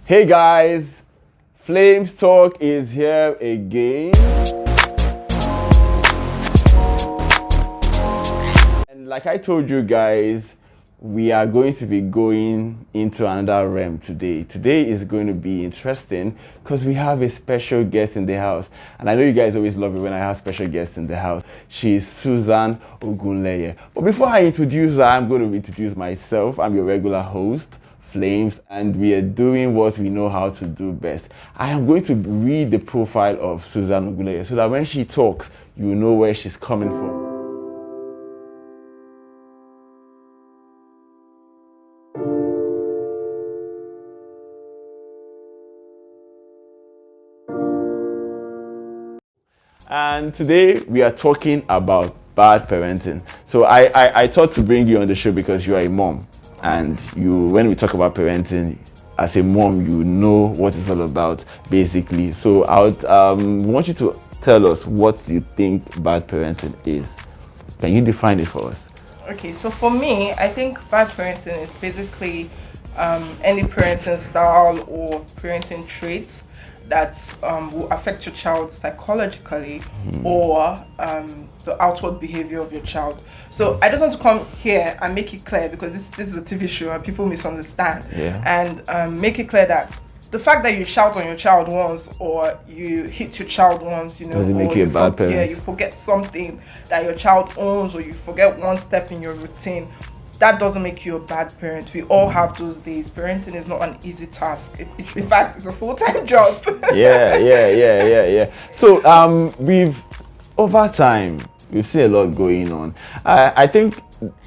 Hey guys, Flames Talk is here again. And like I told you guys, we are going to be going into another realm today. Today is going to be interesting because we have a special guest in the house. And I know you guys always love it when I have special guests in the house. She's Susan Ogunleye. But before I introduce her, I'm going to introduce myself. I'm your regular host, Flames, and we are doing what we know how to do best. I am going to read the profile of Susan Ogunleye so that when she talks, you know where she's coming from. And today we are talking about bad parenting. So I thought to bring you on the show because you are a mom, and when we talk about parenting as a mom, you know what it's all about basically. So I would want you to tell us what you think bad parenting is. Can you define it for us? Okay, so for me, I think bad parenting is basically any parenting style or parenting traits that will affect your child psychologically or the outward behavior of your child. So I just want to come here and make it clear, because this is a TV show and people misunderstand. And make it clear that the fact that you shout on your child once or you hit your child once, doesn't make you a bad parent. Yeah, you forget something that your child owns, or you forget one step in your routine, that doesn't make you a bad parent. We all have those days. Parenting is not an easy task. In fact, it's a full-time job. Yeah. So over time, we've seen a lot going on. I think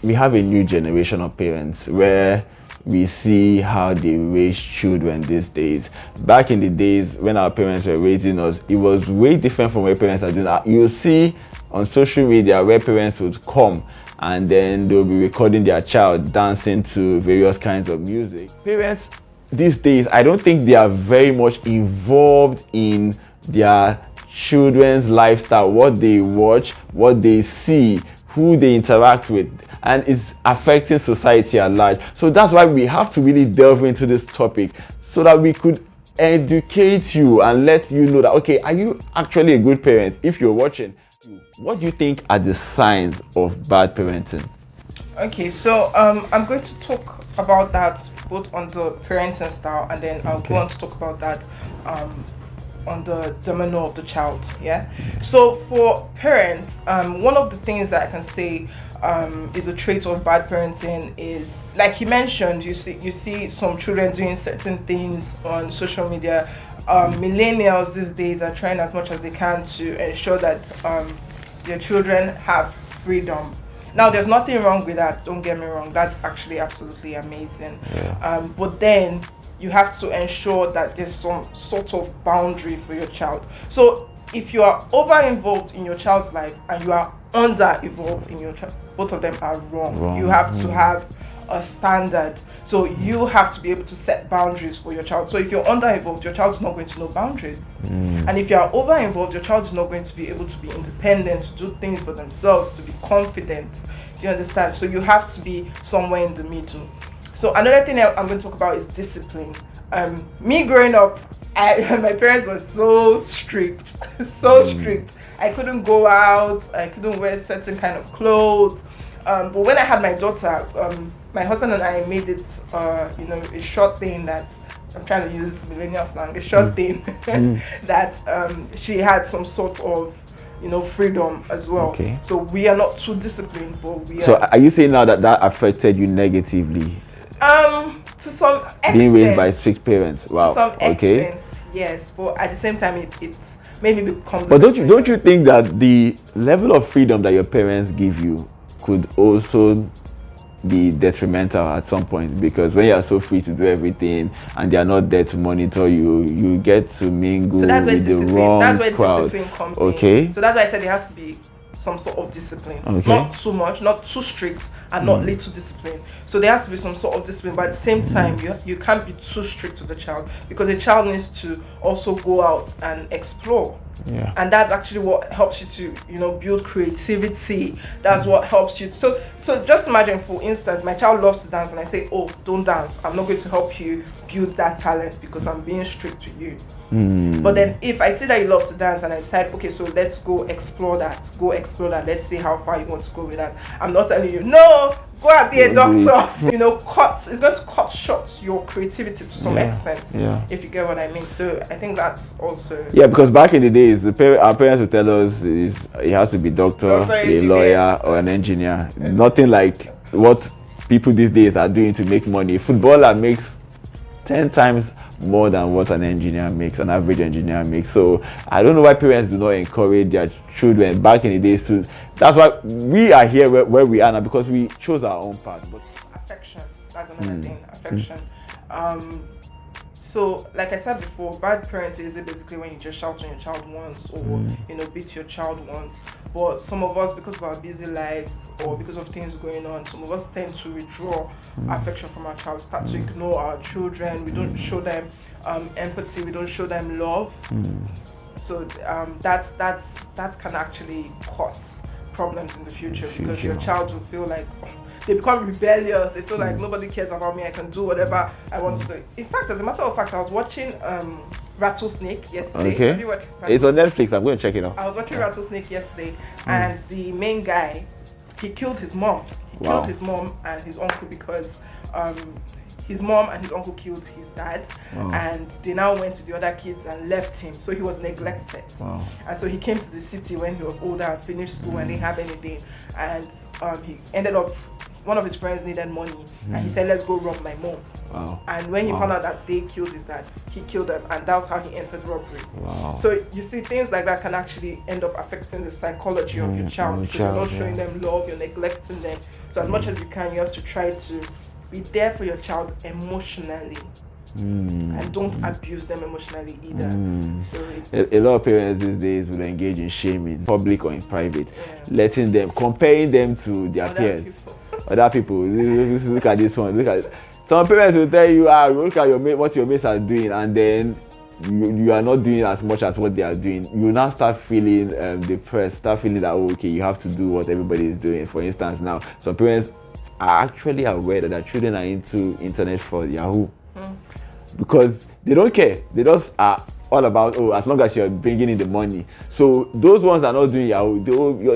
we have a new generation of parents where we see how they raise children these days. Back in the days when our parents were raising us, it was way different from where parents are doing. You'll see on social media where parents would come and then they'll be recording their child dancing to various kinds of music. Parents these days, I don't think they are very much involved in their children's lifestyle, what they watch, what they see, who they interact with, and it's affecting society at large. So that's why we have to really delve into this topic so that we could educate you and let you know that, okay, are you actually a good parent? If you're watching, what do you think are the signs of bad parenting? Okay, so I'm going to talk about that both on the parenting style, and then I'll go on to talk about that on the demeanor of the child. Yeah. So for parents, one of the things that I can say is a trait of bad parenting is, like you mentioned, you see some children doing certain things on social media. Millennials these days are trying as much as they can to ensure that their children have freedom. Now, there's nothing wrong with that, don't get me wrong, that's actually absolutely amazing. But then you have to ensure that there's some sort of boundary for your child. So if you are over involved in your child's life and you are under involved in your child, both of them are wrong. You have to have a standard. So you have to be able to set boundaries for your child. So if you're under involved, your child is not going to know boundaries. And if you are over involved, your child is not going to be able to be independent, to do things for themselves, to be confident. Do you understand? So you have to be somewhere in the middle. So another thing I'm going to talk about is discipline. Me growing up, my parents were so strict, strict. I couldn't go out, I couldn't wear certain kind of clothes. But when I had my daughter, my husband and I made it, a short thing that, I'm trying to use millennial slang, a short thing that she had some sort of, freedom as well. Okay. So we are not too disciplined, but we are. So are you saying now that affected you negatively? To some extent. Being raised by strict parents. Wow. To some extent, okay. Yes. But at the same time, it's made me become. But don't you think that the level of freedom that your parents give you could also be detrimental at some point? Because when you are so free to do everything and they are not there to monitor you, you get to mingle with the wrong crowd. Discipline comes in. So that's why I said there has to be some sort of discipline. Okay. Not too much, not too strict, and not little discipline. So there has to be some sort of discipline, but at the same time, you can't be too strict with the child, because the child needs to also go out and explore. Yeah. And that's actually what helps you to, build creativity. That's what helps you. So just imagine, for instance, my child loves to dance and I say, oh, don't dance. I'm not going to help you build that talent because I'm being strict with you. But then if I see that you love to dance and I decide, okay, so let's go explore that. Let's see how far you want to go with that. I'm not telling you, no, go and be a doctor. It's going to cut short your creativity to some extent. Yeah. If you get what I mean. So I think that's also. Yeah, because back in the days, our parents would tell us it has to be doctor, a lawyer, or an engineer. Nothing like what people these days are doing to make money. A footballer makes 10 times more than what an average engineer makes. So I don't know why parents do not encourage their children back in the days to. That's why we are here where we are now, because we chose our own path. But affection, that's another thing. Affection. So, like I said before, bad parenting is basically when you just shout on your child once or beat your child once. But some of us, because of our busy lives or because of things going on, some of us tend to withdraw affection from our child, start to ignore our children. We don't show them empathy. We don't show them love. So that can actually cause problems in the future because your child will feel like they become rebellious. They feel like nobody cares about me. I can do whatever I want to do. In fact, as a matter of fact, I was watching Rattlesnake yesterday. Okay. Have you watched it's on Netflix. I'm going to check it out. I was watching Rattlesnake yesterday, and the main guy, he killed his mom. He killed his mom and his uncle because his mom and his uncle killed his dad, and they now went to the other kids and left him. So he was neglected. And so he came to the city when he was older and finished school and didn't have anything. And he ended up, one of his friends needed money, and he said, let's go rob my mom. And when he found out that they killed his dad, he killed them, and that's how he entered robbery. So you see, things like that can actually end up affecting the psychology of your child, because you're not showing them love, you're neglecting them. So as much as you can, you have to try to be there for your child emotionally. And don't abuse them emotionally either. So it's a lot of parents these days will engage in shaming, public or in private, letting them, comparing them to their peers, other people. Look at this one. Look at some parents will tell you, look at what your mates are doing, and then you are not doing as much as what they are doing. You now start feeling depressed, start feeling that okay, you have to do what everybody is doing. For instance, now some parents are actually aware that their children are into internet fraud, Yahoo. Because they don't care. They just are all about, as long as you're bringing in the money. So those ones are not doing Yahoo.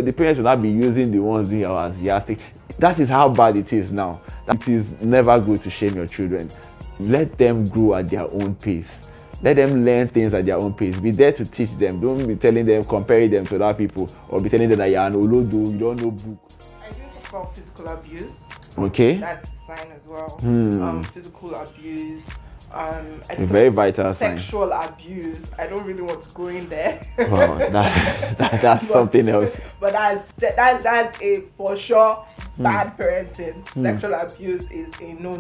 The parents will not be using the ones doing Yahoo as yardstick. That is how bad it is now. It is never good to shame your children. Let them grow at their own pace. Let them learn things at their own pace. Be there to teach them. Don't be telling them, comparing them to other people, or be telling them that you're an olodo, you don't know book. I do talk about physical abuse. Okay. That's a sign as well. Physical abuse. A very vital sexual sign. abuse. I don't really want to go in there. Wow, that's something else. But that's a for sure bad parenting. Sexual abuse is a no.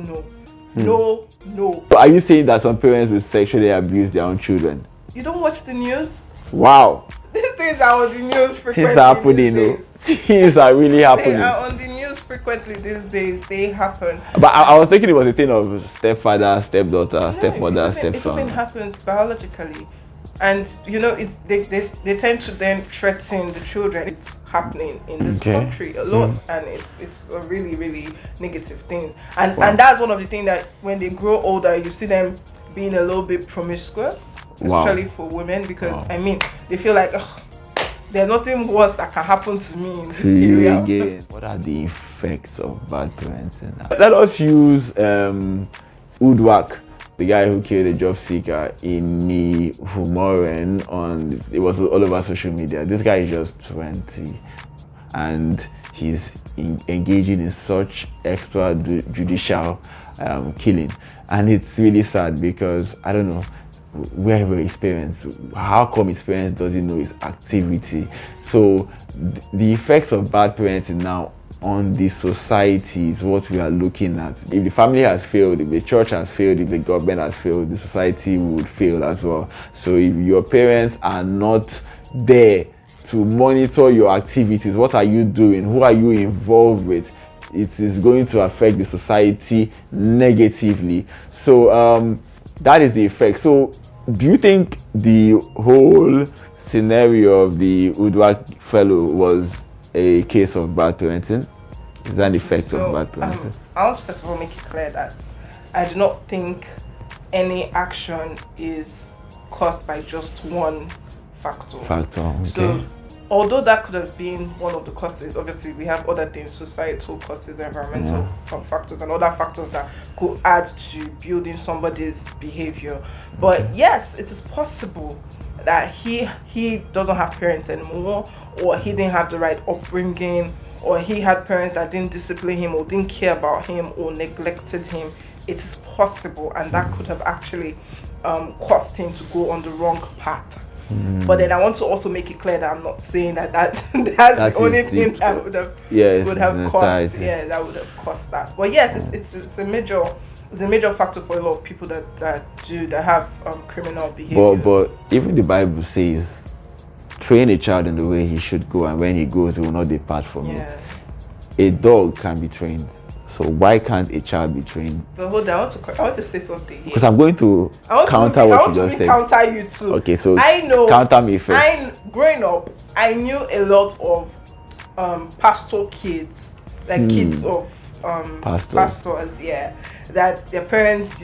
No. Are you saying that some parents will sexually abuse their own children? You don't watch the news? Wow. These things are on the news frequently. Things are happening, Things are really happening. They are on the news frequently these days. They happen. But I was thinking it was a thing of stepfather, stepdaughter, stepmother, stepson. It happens biologically. And they tend to then threaten the children. It's happening in this country a lot, and it's a really, really negative thing. And that's one of the things that when they grow older, you see them being a little bit promiscuous, especially for women, because they feel like there's nothing worse that can happen to me in this area. Again, what are the effects of bad parenting? Let us use Udwak, the guy who killed a job seeker in Humoren. It was all over social media. This guy is just 20, and he's engaging in such extrajudicial killing, and it's really sad because I don't know where were his parents. How come his parents doesn't know his activity? So the effects of bad parenting now on the society is what we are looking at. If the family has failed, if the church has failed, if the government has failed, the society would fail as well. So if your parents are not there to monitor your activities, what are you doing? Who are you involved with? It is going to affect the society negatively. So that is the effect. So do you think the whole scenario of the Udwa fellow was a case of bad parenting? Is that an effect of bad parenting? I want to first of all make it clear that I do not think any action is caused by just one factor. Okay. So, although that could have been one of the causes, obviously we have other things, societal causes, environmental factors, and other factors that could add to building somebody's behavior. But yes, it is possible that he doesn't have parents anymore, or he didn't have the right upbringing, or he had parents that didn't discipline him, or didn't care about him, or neglected him. It is possible, and that could have actually caused him to go on the wrong path. But then I want to also make it clear that I'm not saying that's the only thing that would have caused that would have caused that. But yes, it's a major factor for a lot of people that have criminal behavior. But even the Bible says, train a child in the way he should go, and when he goes, he will not depart from it. A dog can be trained. So why can't a child be trained? But hold on, I want to say something here. Because I'm going to counter what you just said. Counter you too. Okay, so I know. Counter me first. Growing up, I knew a lot of pastor kids, like kids of pastors, that their parents,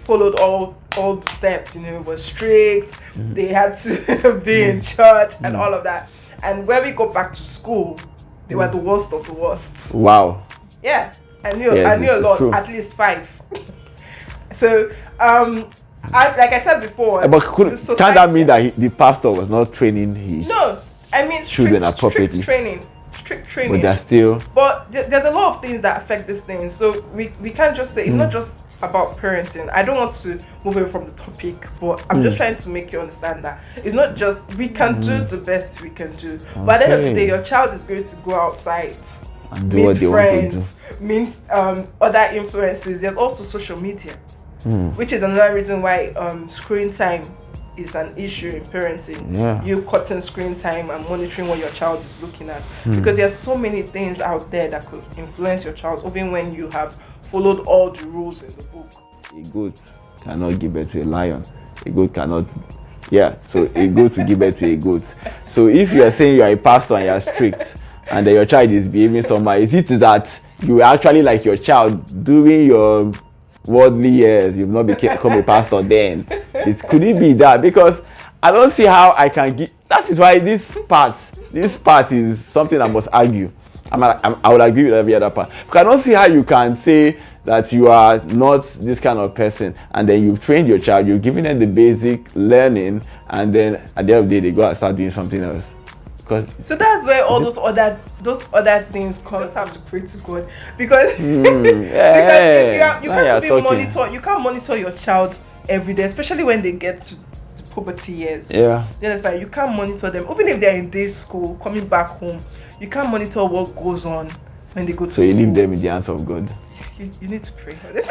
followed all the steps, were strict. They had to be in church and all of that. And when we got back to school, they were the worst of the worst. Wow. Yeah. I knew a lot, true. At least 5. So, like I said before, but can't that mean that the pastor was not training his children appropriately? Strict training. But they're still. But there's a lot of things that affect this thing. So we can't just say it's not just about parenting. I don't want to move away from the topic, but I'm just trying to make you understand that it's not just we can do the best we can do. Okay. But at the end of the day, your child is going to go outside. And do what they want to do. Meet other influences. There's also social media, which is another reason why screen time is an issue in parenting. Yeah. You cutting screen time and monitoring what your child is looking at, because there's so many things out there that could influence your child, even when you have followed all the rules in the book. A goat cannot give birth to a lion. A goat cannot. Yeah, so a goat to give birth to a goat. So if you are saying you are a pastor and you are strict, and then your child is behaving somehow, is it that you actually like your child during your worldly years, you've not become a pastor then? Could it be that? Because I don't see how I can give. That is why this part is something I must argue. I would agree with every other part. Because I don't see how you can say that you are not this kind of person, and then you've trained your child, you've given them the basic learning, and then at the end of the day, they go and start doing something else. So that's where all those other things come. You just have to pray to God, because you can't monitor your child every day, especially when they get to the puberty years. Yeah. Then it's like you can't monitor them, even if they're in day school, coming back home. You can't monitor what goes on when they go to school. So you leave them in the hands of God. You need to pray for this.